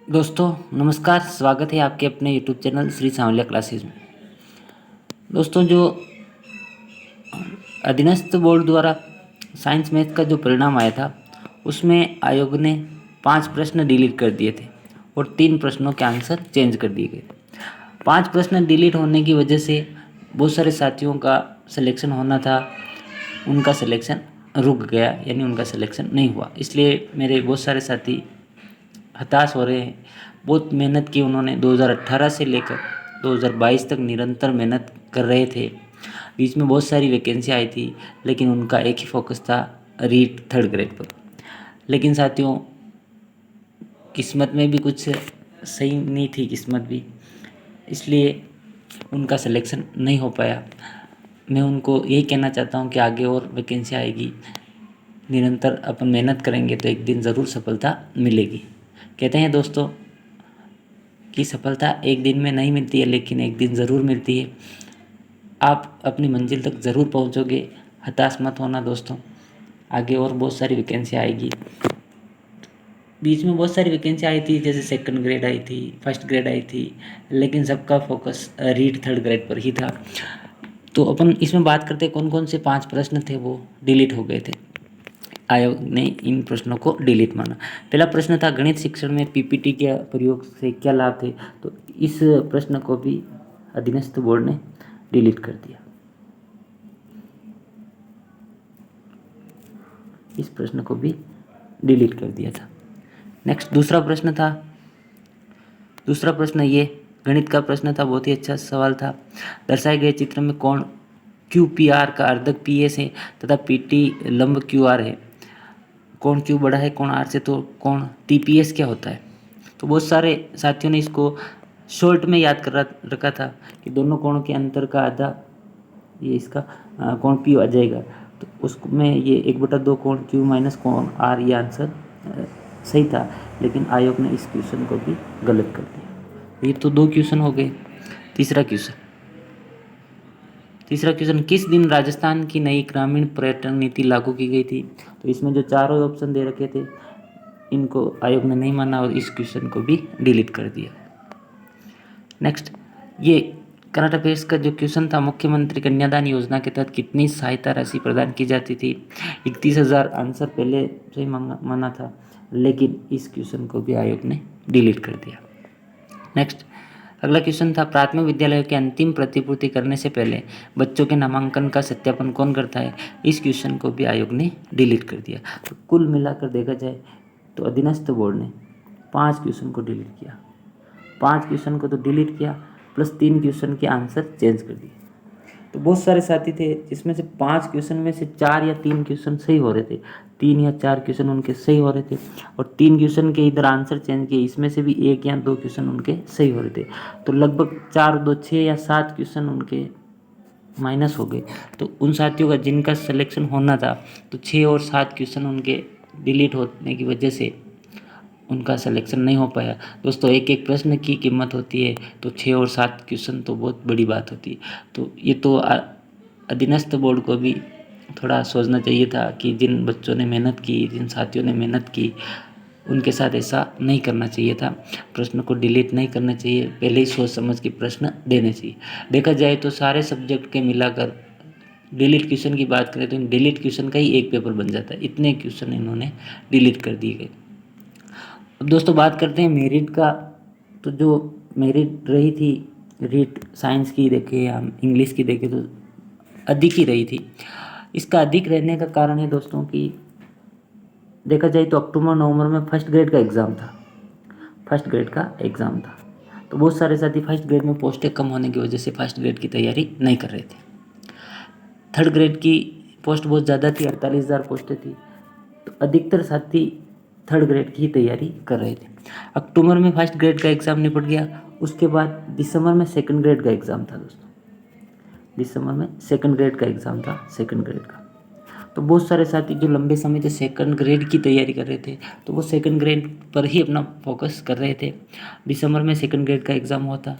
दोस्तों नमस्कार, स्वागत है आपके अपने YouTube channel Shri Sanwaliya classes में। दोस्तों, जो अधीनस्थ बोर्ड द्वारा साइंस मैथ का जो परिणाम आया था, उसमें आयोग ने 5 प्रश्न डिलीट कर दिए थे और 3 प्रश्नों के आंसर चेंज कर दिए गए। 5 प्रश्न डिलीट होने की वजह से बहुत सारे साथियों का सिलेक्शन होना था, उनका सिलेक्शन रुक गया, यानी उनका सिलेक्शन नहीं हुआ। इसलिए मेरे बहुत सारे साथी हताश हो रहे हैं। बहुत मेहनत की उन्होंने, 2018 से लेकर 2022 तक निरंतर मेहनत कर रहे थे। बीच में बहुत सारी वैकेंसी आई थी, लेकिन उनका एक ही फोकस था, रीट थर्ड ग्रेड पर। लेकिन साथियों, किस्मत में भी कुछ सही नहीं थी, किस्मत भी, इसलिए उनका सिलेक्शन नहीं हो पाया। मैं उनको यही कहना चाहता हूँ कि आगे और वैकेंसी आएगी, निरंतर अपन मेहनत करेंगे तो एक दिन ज़रूर सफलता मिलेगी। कहते हैं दोस्तों कि सफलता एक दिन में नहीं मिलती है, लेकिन एक दिन ज़रूर मिलती है। आप अपनी मंजिल तक ज़रूर पहुंचोगे। हताश मत होना दोस्तों, आगे और बहुत सारी वैकेंसी आएगी। बीच में बहुत सारी वैकेंसी आई थी, जैसे सेकंड ग्रेड आई थी, फर्स्ट ग्रेड आई थी, लेकिन सबका फोकस रीड थर्ड ग्रेड पर ही था। तो अपन इसमें बात करते कौन कौन से 5 प्रश्न थे वो डिलीट हो गए थे। आयोग ने इन प्रश्नों को डिलीट माना। पहला प्रश्न था, गणित शिक्षण में पीपीटी के प्रयोग से क्या लाभ थे। तो इस प्रश्न को भी अधीनस्थ बोर्ड ने डिलीट कर दिया। इस प्रश्न को भी डिलीट कर दिया था। नेक्स्ट दूसरा प्रश्न था, दूसरा प्रश्न ये गणित का प्रश्न था, बहुत ही अच्छा सवाल था। दर्शाए गए चित्र में कोण क्यू पी आर का अर्धक पी एस है तथा पी टी लंब क्यू आर है। कोण क्यू बड़ा है कोण आर से, तो कोण टी पी एस क्या होता है। तो बहुत सारे साथियों ने इसको शॉर्ट में याद कर रखा था कि दोनों कोणों के अंतर का आधा ये इसका कोण पी आ जाएगा। तो उसमें ये 1/2 कोण क्यू माइनस कोण आर, ये आंसर सही था, लेकिन आयोग ने इस क्वेश्चन को भी गलत कर दिया। ये तो 2 क्वेश्चन हो गए। तीसरा क्वेश्चन, किस दिन राजस्थान की नई ग्रामीण पर्यटन नीति लागू की गई थी। तो इसमें जो चारों ऑप्शन दे रखे थे, इनको आयोग ने नहीं माना और इस क्वेश्चन को भी डिलीट कर दिया। नेक्स्ट, ये करंट अफेयर्स का जो क्वेश्चन था, मुख्यमंत्री कन्यादान योजना के तहत कितनी सहायता राशि प्रदान की जाती थी। 31,000 आंसर पहले से ही माना था, लेकिन इस क्वेश्चन को भी आयोग ने डिलीट कर दिया। नेक्स्ट, अगला क्वेश्चन था, प्राथमिक विद्यालयों की अंतिम प्रतिपूर्ति करने से पहले बच्चों के नामांकन का सत्यापन कौन करता है। इस क्वेश्चन को भी आयोग ने डिलीट कर दिया। तो कुल मिलाकर देखा जाए तो अधीनस्थ बोर्ड ने 5 क्वेश्चन को डिलीट किया। 5 क्वेश्चन को तो डिलीट किया, प्लस 3 क्वेश्चन के आंसर चेंज कर दिए। तो बहुत सारे साथी थे जिसमें से 5 क्वेश्चन में से 4 या 3 क्वेश्चन सही हो रहे थे, 3 या 4 क्वेश्चन उनके सही हो रहे थे, और 3 क्वेश्चन के इधर आंसर चेंज किए, इसमें से भी 1 या 2 क्वेश्चन उनके सही हो रहे थे। तो लगभग 4, 2, 6 या 7 क्वेश्चन उनके माइनस हो गए। तो उन साथियों का जिनका सिलेक्शन होना था, तो 6 और 7 क्वेश्चन उनके डिलीट होने की वजह से उनका सिलेक्शन नहीं हो पाया। दोस्तों, एक एक प्रश्न की कीमत होती है, तो 6 और 7 क्वेश्चन तो बहुत बड़ी बात होती है। तो ये तो अधीनस्थ बोर्ड को भी थोड़ा सोचना चाहिए था कि जिन बच्चों ने मेहनत की, जिन साथियों ने मेहनत की, उनके साथ ऐसा नहीं करना चाहिए था। प्रश्न को डिलीट नहीं करना चाहिए, पहले ही सोच समझ के प्रश्न देने चाहिए। देखा जाए तो सारे सब्जेक्ट के मिलाकर डिलीट क्वेश्चन की बात करें तो इन डिलीट क्वेश्चन का ही एक पेपर बन जाता है, इतने क्वेश्चन इन्होंने डिलीट कर दिए गए। अब दोस्तों बात करते हैं मेरिट का। तो जो मेरिट रही थी, रीट साइंस की देखें या इंग्लिश की देखें, तो अधिक ही रही थी। इसका अधिक रहने का कारण है दोस्तों कि देखा जाए तो अक्टूबर नवंबर में फर्स्ट ग्रेड का एग्ज़ाम था। फर्स्ट ग्रेड का एग्ज़ाम था, तो बहुत सारे साथी फर्स्ट ग्रेड में पोस्टें कम होने की वजह से फर्स्ट ग्रेड की तैयारी नहीं कर रहे थे। थर्ड ग्रेड की पोस्ट बहुत ज़्यादा थी, 48,000 पोस्टें थी, तो अधिकतर साथी थर्ड ग्रेड की तैयारी कर रहे थे। अक्टूबर में फर्स्ट ग्रेड का एग्ज़ाम निपट गया, उसके बाद दिसंबर में सेकंड ग्रेड का एग्ज़ाम था दोस्तों। दिसंबर में सेकंड ग्रेड का एग्ज़ाम था, सेकंड ग्रेड का। तो बहुत सारे साथी जो लंबे समय से सेकंड ग्रेड की तैयारी कर रहे थे, तो वो सेकंड ग्रेड पर ही अपना फोकस कर रहे थे। दिसंबर में सेकंड ग्रेड का एग्ज़ाम हुआ था,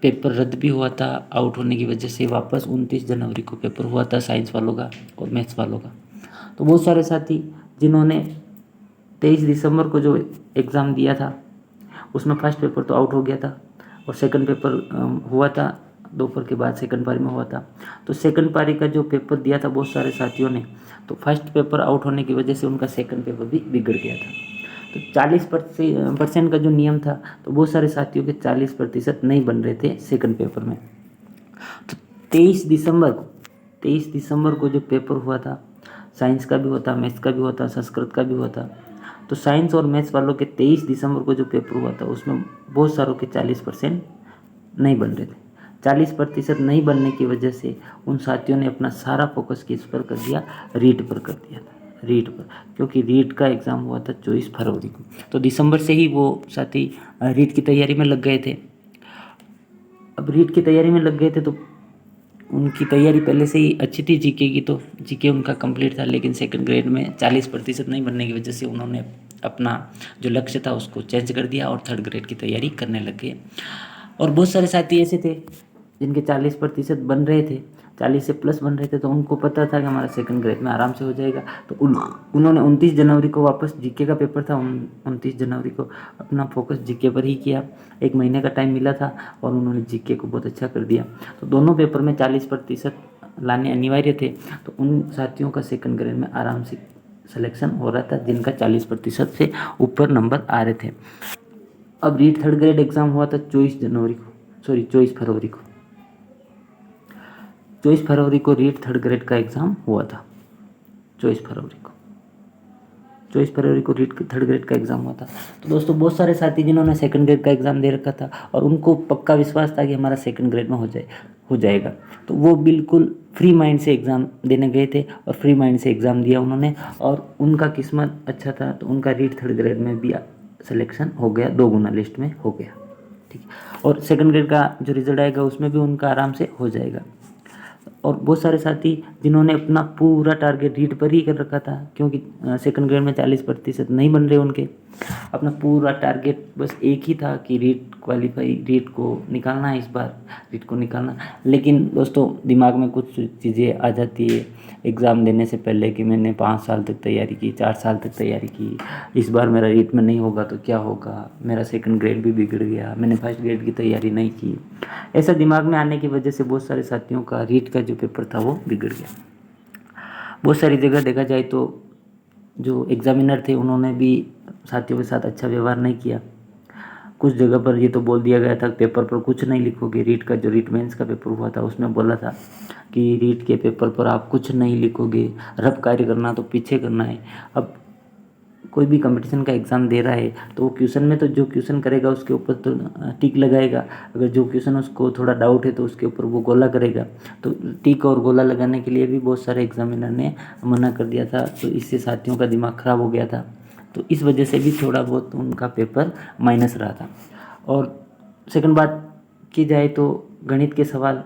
पेपर रद्द भी हुआ था आउट होने की वजह से। वापस 29 जनवरी को पेपर हुआ था साइंस वालों का और मैथ्स वालों का। तो बहुत सारे साथी जिन्होंने 23 दिसंबर को जो एग्ज़ाम दिया था, उसमें फर्स्ट पेपर तो आउट हो गया था और सेकंड पेपर हुआ था दोपहर के बाद, सेकंड पारी में हुआ था। तो सेकंड पारी का जो पेपर दिया था बहुत सारे साथियों ने, तो फर्स्ट पेपर आउट होने की वजह से उनका सेकंड पेपर भी बिगड़ गया था। तो 40% का जो नियम था, तो बहुत सारे साथियों के 40% नहीं बन रहे थे सेकंड पेपर में। तो 23 दिसंबर को जो पेपर हुआ था, साइंस का भी होता, मैथ्स का भी होता, संस्कृत का भी होता। तो साइंस और मैथ्स वालों के 23 दिसंबर को जो पेपर हुआ था उसमें बहुत सारों के 40% नहीं बन रहे थे। 40% नहीं बनने की वजह से उन साथियों ने अपना सारा फोकस किस पर कर दिया, रीट पर कर दिया था, रीट पर, क्योंकि रीट का एग्ज़ाम हुआ था 24 फरवरी को। तो दिसंबर से ही वो साथी रीट की तैयारी में लग गए थे। अब रीट की तैयारी में लग गए थे तो उनकी तैयारी पहले से ही अच्छी थी जीके की, तो जीके उनका कंप्लीट था, लेकिन सेकंड ग्रेड में 40% नहीं बनने की वजह से उन्होंने अपना जो लक्ष्य था उसको चेंज कर दिया और थर्ड ग्रेड की तैयारी करने लग गए। और बहुत सारे साथी ऐसे थे जिनके 40% बन रहे थे, 40 से प्लस बन रहे थे, तो उनको पता था कि हमारा सेकंड ग्रेड में आराम से हो जाएगा। तो उन्होंने 29 जनवरी को वापस जीके का पेपर था, 29 जनवरी को अपना फोकस जीके पर ही किया। 1 महीने का टाइम मिला था और उन्होंने जीके को बहुत अच्छा कर दिया। तो दोनों पेपर में 40% लाने अनिवार्य थे, तो उन साथियों का सेकंड ग्रेड में आराम से सिलेक्शन हो रहा था जिनका 40% से ऊपर नंबर आ रहे थे। अब रीट थर्ड ग्रेड एग्ज़ाम हुआ था 24 फरवरी को। 24 फरवरी को रीट थर्ड ग्रेड का एग्ज़ाम हुआ था। 24 फरवरी को रीट थर्ड ग्रेड का एग्ज़ाम हुआ था। तो दोस्तों बहुत सारे साथी जिन्होंने सेकंड ग्रेड का एग्ज़ाम दे रखा था और उनको पक्का विश्वास था कि हमारा सेकंड ग्रेड में हो जाएगा, तो वो बिल्कुल फ्री माइंड से एग्ज़ाम देने गए थे और फ्री माइंड से एग्ज़ाम दिया उन्होंने, और उनका किस्मत अच्छा था, तो उनका रीट थर्ड ग्रेड में भी सिलेक्शन हो गया, 2 गुना लिस्ट में हो गया, ठीक है। और सेकंड ग्रेड का जो रिजल्ट आएगा उसमें भी उनका आराम से हो जाएगा। और बहुत सारे साथी जिन्होंने अपना पूरा टारगेट रीट पर ही कर रखा था, क्योंकि सेकंड ग्रेड में 40% नहीं बन रहे उनके, अपना पूरा टारगेट बस एक ही था कि रीट को निकालना है, इस बार रीट को निकालना। लेकिन दोस्तों दिमाग में कुछ चीज़ें आ जाती है एग्ज़ाम देने से पहले कि मैंने 5 साल तक तैयारी की, 4 साल तक तैयारी की, इस बार मेरा रीट में नहीं होगा तो क्या होगा, मेरा सेकंड ग्रेड भी बिगड़ गया, मैंने फर्स्ट ग्रेड की तैयारी नहीं की। ऐसा दिमाग में आने की वजह से बहुत सारे साथियों का रीट का जो पेपर था वो बिगड़ गया। बहुत सारी जगह देखा जाए तो जो एग्ज़ामिनर थे उन्होंने भी साथियों के साथ अच्छा व्यवहार नहीं किया। कुछ जगह पर ये तो बोल दिया गया था पेपर पर कुछ नहीं लिखोगे, रीट मेंस का पेपर हुआ था उसमें बोला था कि रीट के पेपर पर आप कुछ नहीं लिखोगे, रफ कार्य करना तो पीछे करना है। अब कोई भी कंपटीशन का एग्ज़ाम दे रहा है तो वो क्वेश्चन में तो जो क्वेश्चन करेगा उसके ऊपर तो टिक लगाएगा, अगर जो क्वेश्चन उसको थोड़ा डाउट है तो उसके ऊपर वो गोला करेगा। तो टिक और गोला लगाने के लिए भी बहुत सारे एग्जामिनर ने मना कर दिया था, तो इससे साथियों का दिमाग ख़राब हो गया था। तो इस वजह से भी थोड़ा बहुत उनका पेपर माइनस रहा था। और सेकंड बात की जाए तो गणित के सवाल,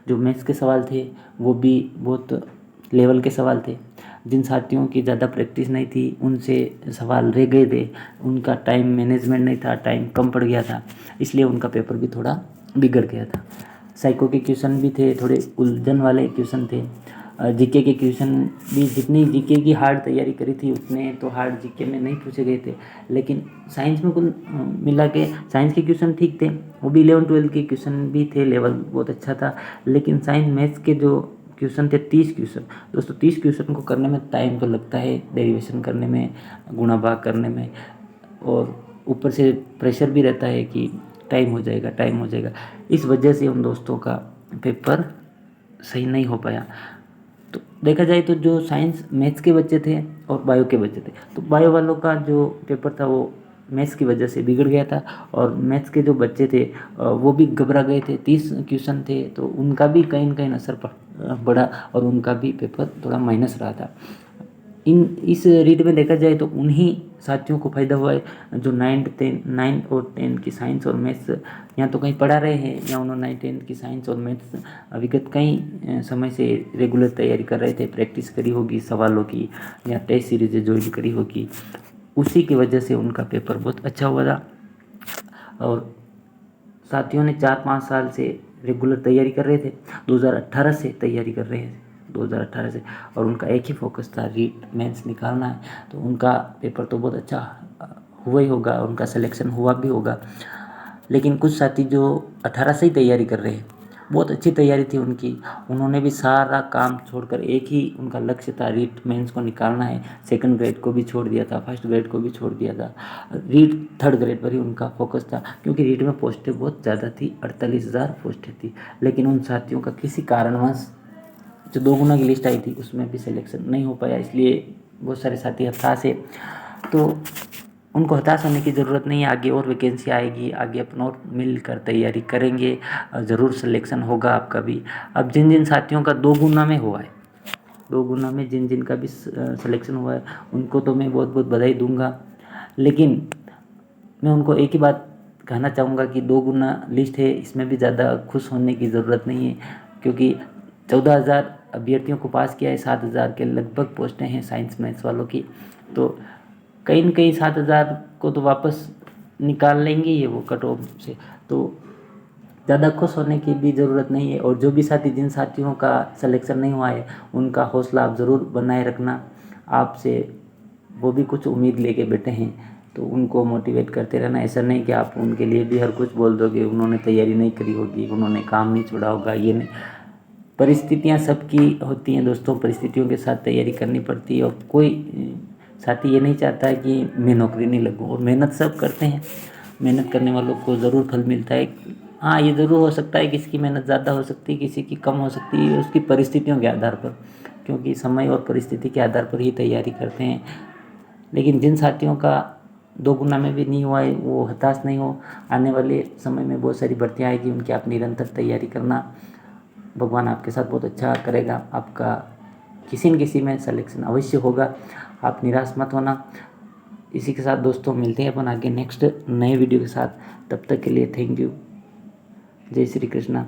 जो मैथ्स के सवाल थे वो भी बहुत लेवल के सवाल थे। जिन साथियों की ज़्यादा प्रैक्टिस नहीं थी उनसे सवाल रह गए थे, उनका टाइम मैनेजमेंट नहीं था, टाइम कम पड़ गया था, इसलिए उनका पेपर भी थोड़ा बिगड़ गया था। साइको के क्वेश्चन भी थे, थोड़े उलझन वाले क्वेश्चन थे। जीके के क्वेश्चन भी जितनी जीके की हार्ड तैयारी करी थी उतने तो हार्ड जीके में नहीं पूछे गए थे। लेकिन साइंस में कुल मिला के साइंस के क्वेश्चन ठीक थे, वो भी 11-12 के क्वेश्चन भी थे, लेवल बहुत अच्छा था। लेकिन साइंस मैथ्स के जो क्वेश्चन थे 30 क्वेश्चन, दोस्तों 30 क्वेश्चन को करने में टाइम तो लगता है, डेरिवेशन करने में, गुणा भाग करने में, और ऊपर से प्रेशर भी रहता है कि टाइम हो जाएगा। इस वजह से उन दोस्तों का पेपर सही नहीं हो पाया। तो देखा जाए तो जो साइंस मैथ्स के बच्चे थे और बायो के बच्चे थे, तो बायो वालों का जो पेपर था वो मैथ्स की वजह से बिगड़ गया था, और मैथ्स के जो बच्चे थे वो भी घबरा गए थे। 30 क्वेश्चन थे तो उनका भी कहीं न कहीं असर पड़ा और उनका भी पेपर थोड़ा माइनस रहा था। इस रीट में देखा जाए तो उन्हीं साथियों को फ़ायदा हुआ है जो 9 और 10 की साइंस और मैथ्स या तो कहीं पढ़ा रहे हैं, या उन्होंने 9 10 की साइंस और मैथ्स विगत कई समय से रेगुलर तैयारी कर रहे थे, प्रैक्टिस करी होगी सवालों की, या टेस्ट सीरीज़ ज्वाइन करी होगी, उसी की वजह से उनका पेपर बहुत अच्छा हुआ था। और साथियों ने 4-5 साल से रेगुलर तैयारी कर रहे थे, 2018 से तैयारी कर रहे हैं, 2018 से, और उनका एक ही फोकस था रीट मेंस निकालना है, तो उनका पेपर तो बहुत अच्छा हुआ ही होगा, उनका सिलेक्शन हुआ भी होगा। लेकिन कुछ साथी जो 18 से ही तैयारी कर रहे हैं, बहुत अच्छी तैयारी थी उनकी, उन्होंने भी सारा काम छोड़कर एक ही उनका लक्ष्य था, रीट मेंस को निकालना है। सेकंड ग्रेड को भी छोड़ दिया था, फर्स्ट ग्रेड को भी छोड़ दिया था, रीट थर्ड ग्रेड पर ही उनका फोकस था, क्योंकि रीट में पोस्टें बहुत ज़्यादा थी, 48,000 पोस्टें थी। लेकिन उन साथियों का किसी कारणवश जो 2 गुना की लिस्ट आई थी उसमें भी सिलेक्शन नहीं हो पाया, इसलिए बहुत सारे साथी हताश है। तो उनको हताश होने की ज़रूरत नहीं है, आगे और वैकेंसी आएगी, आगे अपन और मिलकर तैयारी करेंगे, ज़रूर सिलेक्शन होगा आपका भी। अब जिन जिन साथियों का 2 गुना में हुआ है, 2 गुना में जिन जिन का भी सिलेक्शन हुआ है, उनको तो मैं बहुत बहुत बधाई दूंगा। लेकिन मैं उनको एक ही बात कहना चाहूँगा कि 2 गुना लिस्ट है, इसमें भी ज़्यादा खुश होने की ज़रूरत नहीं है, क्योंकि 14,000 अभ्यर्थियों को पास किया है, 7,000 के लगभग पोस्टें हैं साइंस मैथ्स वालों की। तो कहीं न कहीं 7,000 को तो वापस निकाल लेंगे ये वो कट ऑफ से, तो ज़्यादा खुश होने की भी ज़रूरत नहीं है। और जो भी साथी, जिन साथियों का सिलेक्शन नहीं हुआ है, उनका हौसला आप ज़रूर बनाए रखना। आपसे वो भी कुछ उम्मीद लेके बैठे हैं, तो उनको मोटिवेट करते रहना। ऐसा नहीं कि आप उनके लिए भी हर कुछ बोल दोगे, उन्होंने तैयारी नहीं करी होगी, उन्होंने काम नहीं छोड़ा होगा, ये नहीं। परिस्थितियाँ सबकी होती हैं दोस्तों, परिस्थितियों के साथ तैयारी करनी पड़ती है। और कोई साथी ये नहीं चाहता है कि मैं नौकरी नहीं लगूँ, और मेहनत सब करते हैं, मेहनत करने वालों को ज़रूर फल मिलता है। हाँ, ये ज़रूर हो सकता है किसी की मेहनत ज़्यादा हो सकती है, किसी की कम हो सकती है, उसकी परिस्थितियों के आधार पर, क्योंकि समय और परिस्थिति के आधार पर ही तैयारी करते हैं। लेकिन जिन साथियों का 2 गुना में भी नहीं हुआ है, वो हताश नहीं हो। आने वाले समय में बहुत सारी भर्तियाँ आएगी, उनकी आप निरंतर तैयारी करना। भगवान आपके साथ बहुत अच्छा करेगा, आपका किसी न किसी में सिलेक्शन अवश्य होगा, आप निराश मत होना। इसी के साथ दोस्तों मिलते हैं अपन आगे नेक्स्ट नए वीडियो के साथ। तब तक के लिए थैंक यू। जय श्री कृष्णा।